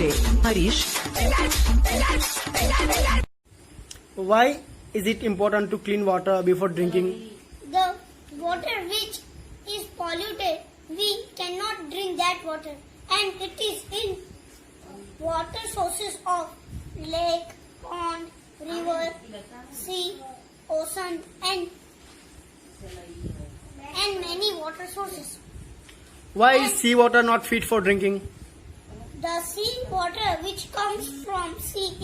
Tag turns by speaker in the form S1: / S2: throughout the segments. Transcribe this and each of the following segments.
S1: DJ Harish.
S2: Why is it important to clean water before drinking?
S3: The water which is polluted, we cannot drink that water, and it is in water sources of lake, pond, river, sea, ocean, and many water sources.
S2: Why is seawater not fit for drinking?
S3: The sea water which comes from sea,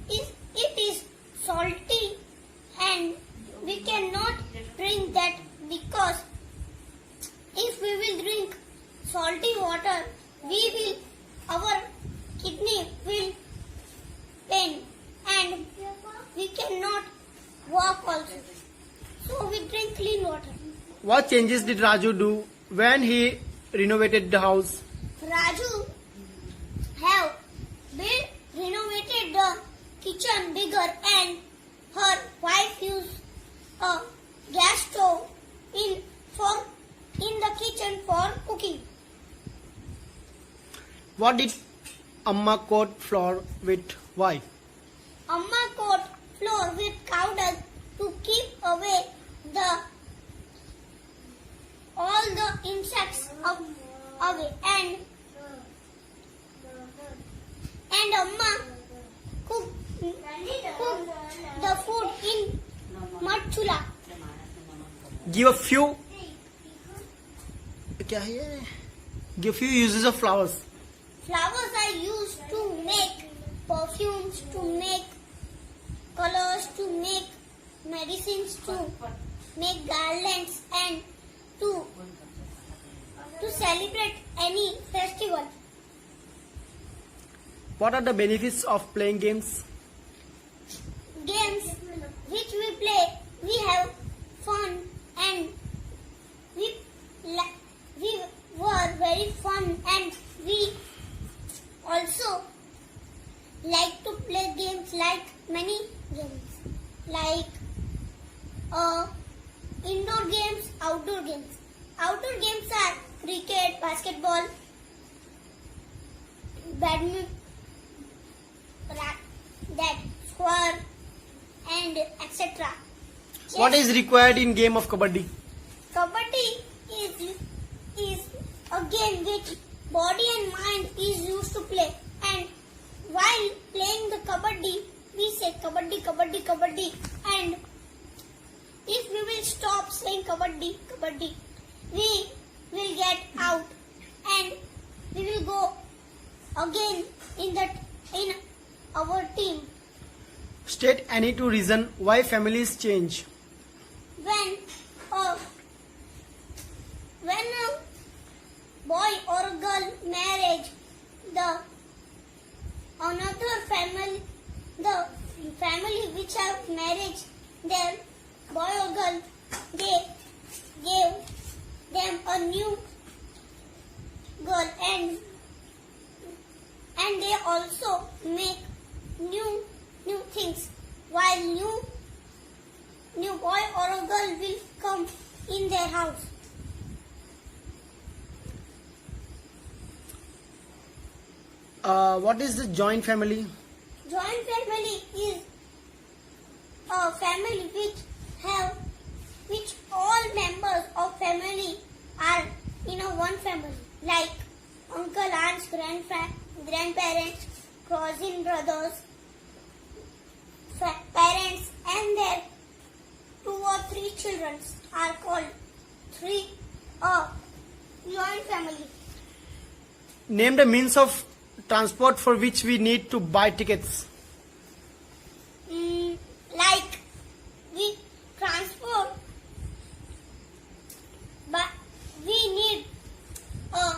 S3: it is salty, and we cannot drink that, because if we will drink salty water, our kidney will pain, and we cannot walk also. So we drink clean water.
S2: What changes did Raju do when he renovated the house?
S3: Raju have renovated the kitchen bigger, and her wife used a gas stove in the kitchen for cooking.
S2: What did Amma coat floor with? Why?
S3: Amma coat floor with cow dung to keep away all the insects away, and Amma cook the food in mud chula.
S2: Give a few. क्या है ये? Give few uses of flowers.
S3: Flowers are used to make perfumes, to make colors, to make medicines, to make garlands, and to celebrate any festival.
S2: What are the benefits of playing games?
S3: Games which we play, we have fun, and we were very fun, and we also like to play games like many games, like indoor games, outdoor games. Outdoor games are cricket, basketball, badminton, square, and etc.
S2: What is required in game of kabaddi?
S3: Kabaddi is a game which body and mind is used to play, and while playing the kabaddi, we say kabaddi, kabaddi, kabaddi, and if we will stop saying kabaddi, kabaddi, we will get out, and we will go again in our team.
S2: State any two reason why families change.
S3: When a boy or a girl marriage, the family which have marriage their boy or girl, they gave them a new girl, and they also make new things, while new boy or a girl will come in their house.
S2: What is the joint family?
S3: Joint family is a family which all members of family are in a one family, like uncle, aunts, grandparents, cousin, brothers, parents, and their 2 or 3 children are called joint family.
S2: Name the means of transport for which we need to buy tickets.
S3: Like we transport, but we need a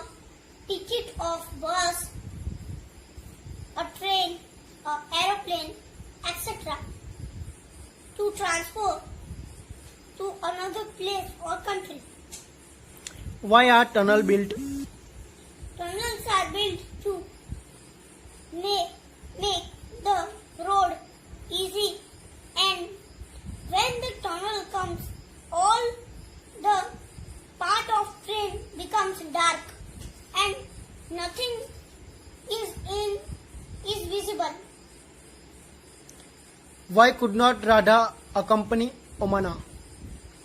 S3: ticket of bus, a train, a aeroplane, etc. to transport to another place or country.
S2: Why are tunnel built?
S3: Tunnels are built to make the road easy, and when the tunnel comes, all the part of train becomes dark, and nothing is in
S2: Why could not Radha accompany Omana?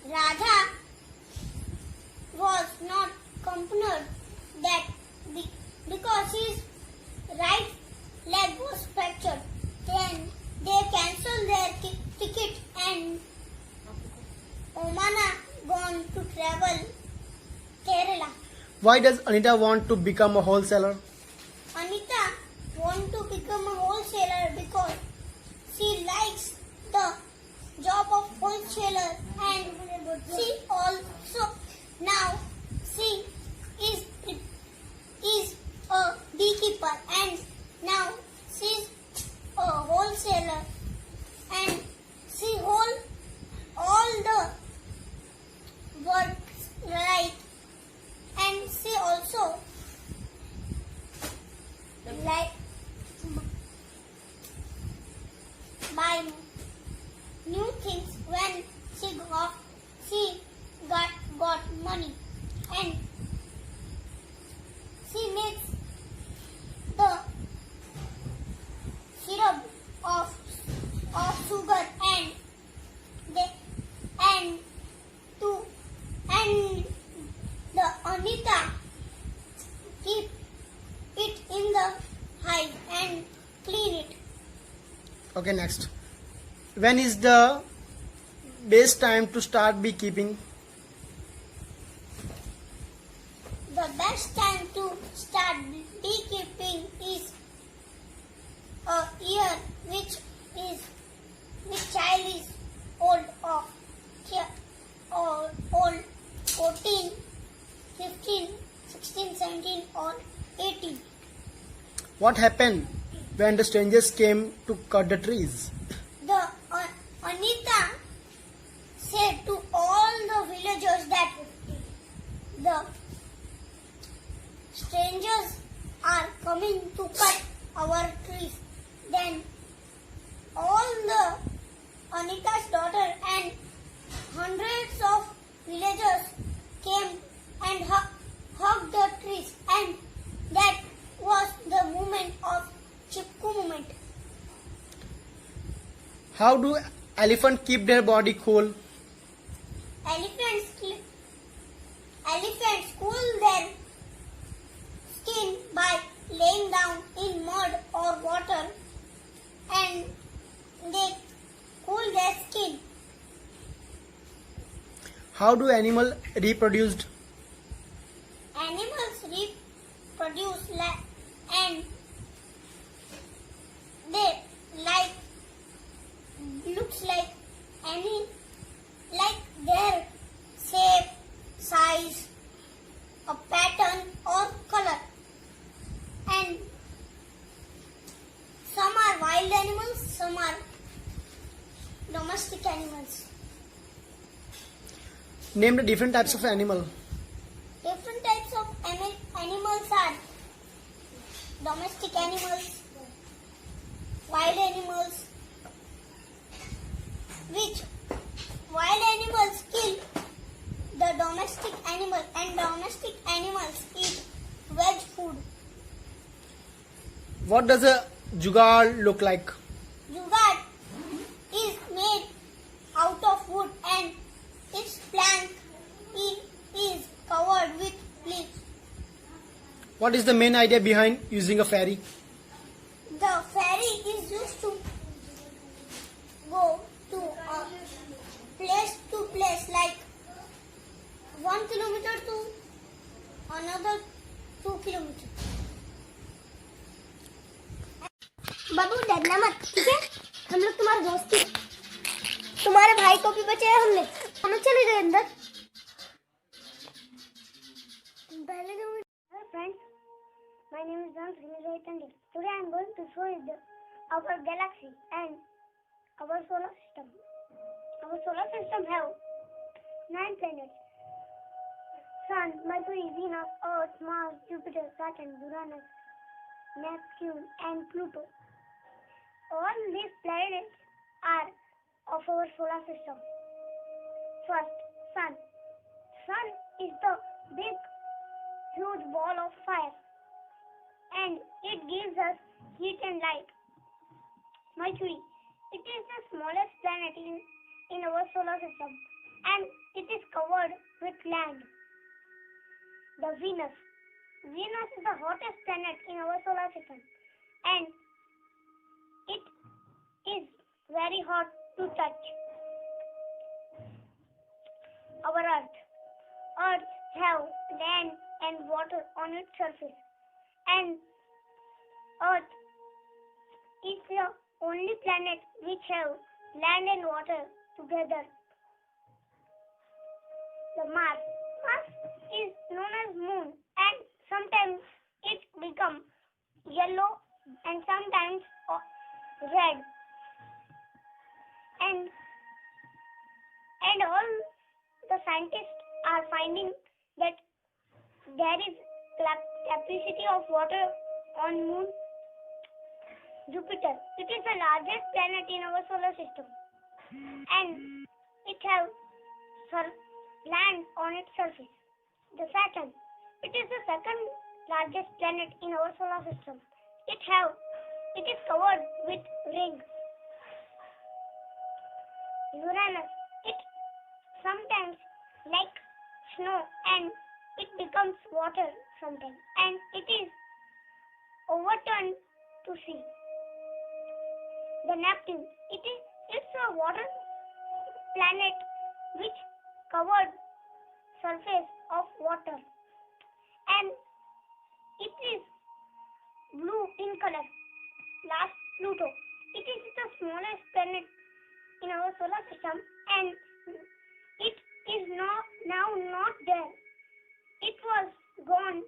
S3: Radha was not accompanied that because his right leg was fractured. Then they cancelled their ticket and Omana gone to travel Kerala.
S2: Why does Anita want to become a wholesaler?
S3: Anita want to become a wholesaler because she likes the job of wholesaler and she also now she is a beekeeper and now she's a wholesaler and she hold all the work right and she also like buy new things when she got money and she makes the syrup of sugar and they and to and the Anita keep it in the hive and clean it.
S2: Okay, next. When is the best time to start beekeeping?
S3: The best time to start beekeeping is a year which child is old of old 14, 15, 16, 17 or 18.
S2: What happened when the strangers came to cut the trees?
S3: The Anita said to all the villagers that the strangers are coming to cut our trees. Then all the Anita's daughter and hundreds of villagers came and hugged the trees and that was the moment of Chipku moment.
S2: How do elephants keep their body cool?
S3: Elephants cool their skin by laying down in mud or water and they cool their skin.
S2: How do animals reproduce?
S3: Animals reproduce and they looks like their shape, size, a pattern or color. And some are wild animals, some are domestic animals.
S2: Name the different types of animal.
S3: Different types of animals are domestic animals, wild animals, which wild animals kill the domestic animal and domestic animals eat veg food.
S2: What does a jugaad look like?
S3: Jugaad is made out of wood and its plank is covered with leaves.
S2: What is the main idea behind using a ferry?
S3: The ferry is used to go to place like 1 kilometer to another 2 kilometer.
S1: बाबू डरना मत, ठीक है? हम लोग तुम्हारे दोस्त हैं। तुम्हारे भाई को भी बचाया हमने। हम लोग चले गए अंदर। पहले जो Hello friends, my name is Ram Srinivas Tandil. Today I am going to show you our galaxy and our solar system. Our solar system have 9 planets: Sun, Mercury, Venus, Earth, Mars, Jupiter, Saturn, Uranus, Neptune, and Pluto. All these planets are of our solar system. First, Sun. Sun is the big, huge ball of fire, and it gives us heat and light. Mercury It is the smallest planet in our solar system, and it is covered with land. The Venus. Venus is the hottest planet in our solar system, and it is very hot to touch. Our Earth. Earth have land and water on its surface, and Earth is the only planet which have land and water together. The Mars. Mars is known as moon, and sometimes it becomes yellow and sometimes red. And all the scientists are finding that there is capacity of water on moon. Jupiter. It is the largest planet in our solar system, and it has land on its surface. The Saturn. It is the second largest planet in our solar system. It is covered with rings. Uranus. It sometimes like snow, and it becomes water sometimes, and it is overturned to sea. The Neptune. It's a water planet which covered surface of water, and it is blue in color. Last, Pluto. It is the smallest planet in our solar system, and it is now not there. It was gone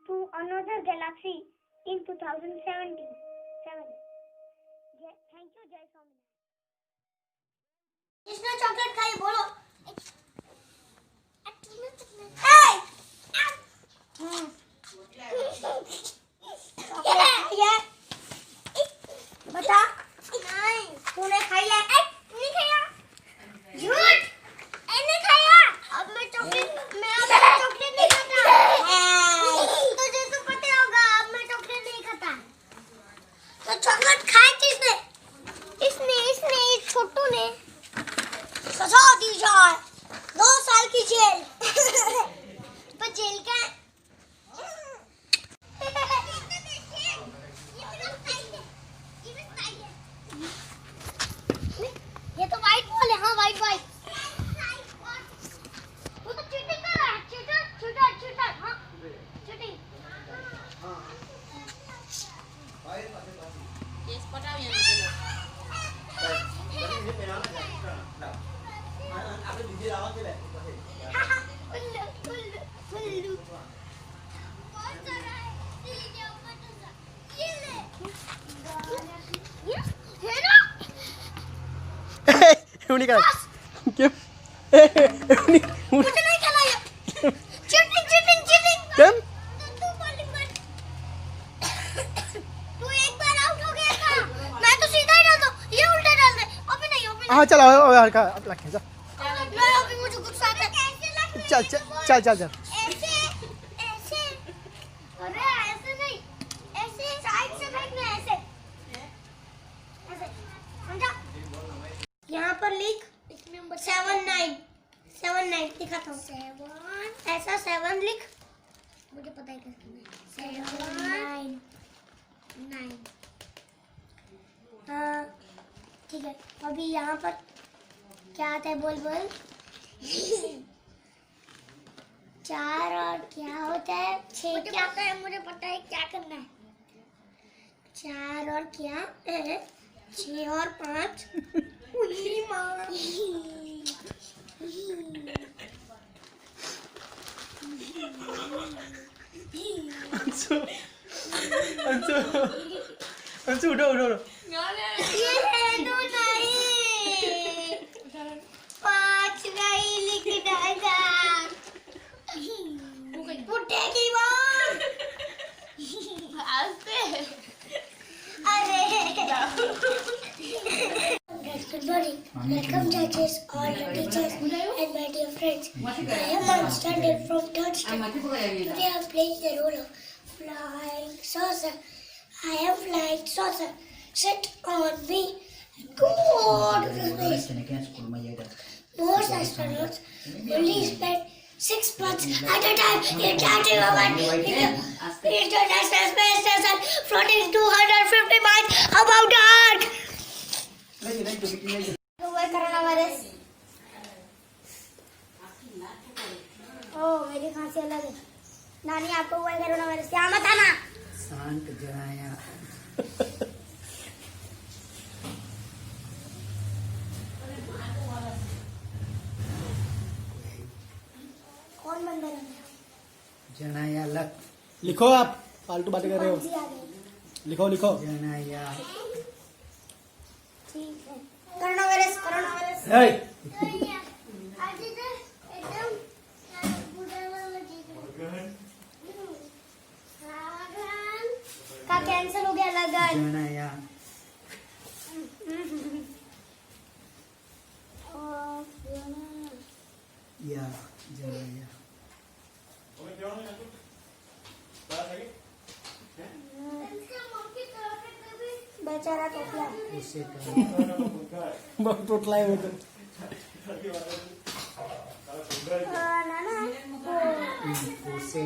S1: to another galaxy in 2017. Thank you, Jai Swami.
S3: जिसने chocolate खाई बोलो बता नहीं तूने खाई है नहीं खाया झूठ नहीं खाया अब मैं चॉकलेट नहीं खाता तुझे तो पता होगा अब मैं चॉकलेट नहीं खाता तो चॉकलेट खाई किसने इसने छोटू ने सजा दी जाए 2 साल की जेल पर जेल का ये तो वाइट बॉल है हाँ वाइट वो तो चीटिंग कर रहा है चीटर हाँ चीटिंग
S2: उन्हीं का क्यों
S3: मुझे नहीं खेला ये चीटिंग
S2: क्यों
S3: तू बॉलिंग कर तू एक बार आउट हो गया था मैं तो सीधा ही डाल दो ये उल्टा डाल दे अभी नहीं
S2: हाँ चलो यार का रखे जा
S3: नहीं अभी मुझे गुस्सा आता है कैसे
S2: चल
S3: ऐसे अरे ऐसे नहीं ऐसे साइड से फेंकना ऐसे समझा यहाँ पर लिख 79 दिखाता हूँ 7 ऐसा 7 लिख मुझे पता है कैसे 9 ठीक है अभी यहाँ पर क्या आता है बोल 4 और क्या होता है 6 क्या होता है मुझे पता है क्या करना है 4 और क्या 6 और 5
S2: अंशु उठो
S3: ये है तो नहीं 5 नहीं लिख डाला उठेगी वो अरे Good morning. Welcome judges, all the teachers and my dear friends. I am on standard from 3rd standard. Today I am playing the role of flying saucer. I am flying saucer. Sit on me and go. Most astronauts only spend 6 months at a time in charting of an International Space Station floating 250 miles above the Earth. Coronavirus. ओह मेरी खांसी अलग है। नानी आपको हुआ है coronavirus, क्या मत आना।
S2: शांत जनाया।
S3: कौन बंदा है?
S2: जनाया लक। लिखो आप फालतू बातें कर रहे हो। लिखो लिखो। जनाया।
S3: ठीक है। Coronavirus coronavirus. का कैंसिल हो गया लगन।
S2: जनाया। या जनाया।
S3: बेचारा टोकला।
S2: उसे बहुत टोटला है वो तो।
S3: नाना
S2: उसे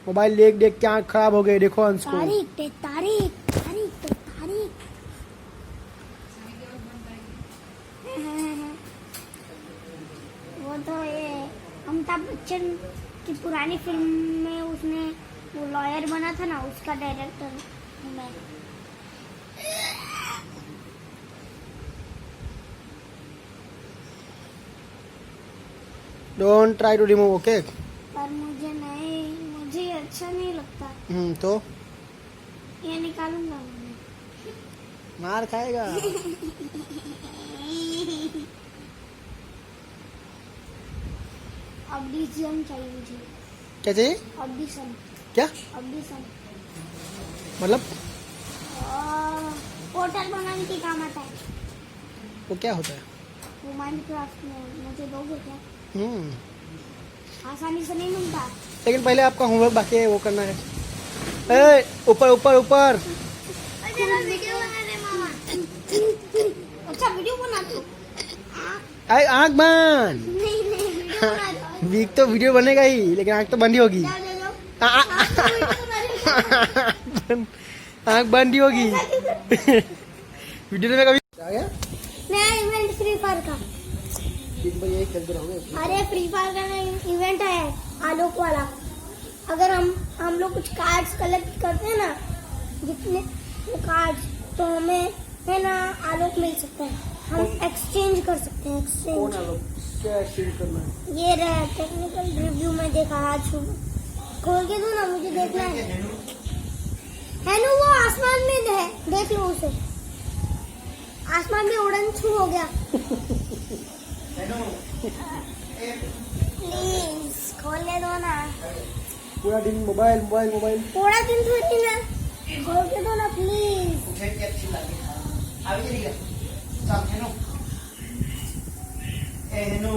S2: मोबाइल देख देख के आँख खराब हो गई। देखो अंश को।
S3: तारीख पे तारीख तारीख पे तारीख। वो तो ये अमिताभ बच्चन की पुरानी फिल्म में उसने वो लॉयर बना था ना, उसका डायरेक्टर हूँ मैं।
S2: Don't try to remove okay.
S3: पर मुझे अच्छा नहीं लगता।
S2: तो
S3: ये निकालूंगा मैं।
S2: मार खाएगा।
S3: ऑडिशन चाहिए मुझे।
S2: क्या चाहिए?
S3: ऑडिशन।
S2: क्या
S3: ऑडिशन
S2: मतलब?
S3: पोर्टल बनाने के काम आता है।
S2: वो क्या होता है?
S3: वो माइनक्राफ्ट में मुझे दोगे क्या? आसानी से नहीं मिलता।
S2: लेकिन पहले आपका होमवर्क बाकी है, वो करना है। ए, ऊपर ऊपर ऊपर।
S3: वीडियो बनाने मामा। अच्छा वीडियो बना तू।
S2: आँख बंद।
S3: नहीं वीडियो बना दो।
S2: वीक तो वीडियो बनेगा ही, लेकिन आँख तो बंद ही होगी।
S3: जाओ।
S2: आँख बंद ही होगी। वीडियो में कभी आ गया?
S3: नया इवेंट फ्री फायर का।
S2: दिन भर यही खेलते रहोगे?
S3: अरे फ्री फायर का नया इवेंट है आलोक वाला। अगर हम लोग कुछ कार्ड्स कलेक्ट करते हैं ना, जितने वो कार्ड्स, तो हमें है ना आलोक मिल सकता है। हम एक्सचेंज कर सकते हैं। एक्सचेंज
S2: क्या एक्सचेंज करना है?
S3: ये रहा टेक्निकल रिव्यू में देखा आज सुबह। खोल के दो ना, मुझे देखना है। हेनु वो आसमान में है, देख लो उसे। आसमान में उड़न छू हो गया। प्लीज खोलने दो ना।
S2: पूरा दिन मोबाइल मोबाइल मोबाइल।
S3: पूरा दिन थोड़ी ना, खोल के दो ना प्लीज।
S2: अच्छी लगी। अभी सब हेनो। ए हेनो